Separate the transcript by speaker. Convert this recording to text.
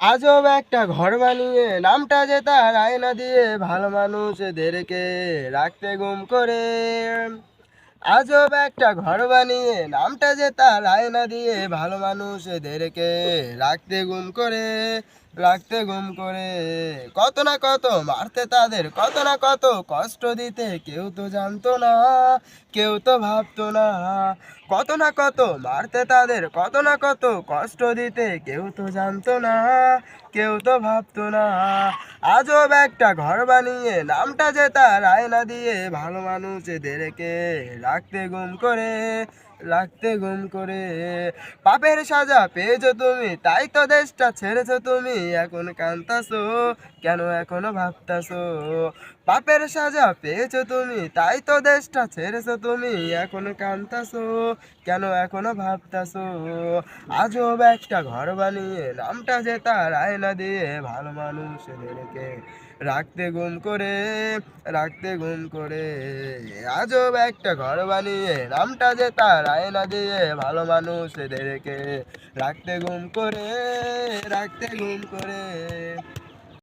Speaker 1: আজব একটা ঘর বানিয়ে নামটা যে তার আয়না দিয়ে ভালো মানুষদেরকে রাখতে গুম করে। আজব একটা ঘর বানিয়ে নামটা যে তার আয়না দিয়ে ভালো মানুষদেরকে রাখতে গুম করে, রাখতে গুম করে। কত না কত মারতে তাদের, কত না কত কষ্ট দিতে, কেউ তো জানতো না, কেউ তো ভাবতো না। কত না কত মারতে তাদের, কত না কত কষ্ট দিতে, কেউ তো জানতো না, কেউ তো ভাবতো না। আজব একটা ঘর বানিয়ে নামটা যে তার আয়না দিয়ে ভালো মানুষদেরকে রাখতে গুম করে, রাখতে গুম করে। পাপের সাজা পেয়েছো তুমি, তাই তো দেশটা ছেড়েছো তুমি, এখন কান্তাছো, কেন এখনো ভাবতাছো। পাপের সাজা পেয়েছো তুমি, তাই তো দেশটা ছেড়েছো তুমি, এখন কান্তাছো, কেন এখনো ভাবতাছো। আজব একটা ঘর বানিয়ে নামটা যে তার আয়না দিয়ে ভালো মানুষদেরকে রাখতে গুম করে, রাখতে গুম করে। আজব একটা ঘর বানিয়ে নামটা যে তার আয়না দিয়ে ভালো মানুষদেরকে রাখতে গুম করে, রাখতে গুম করে।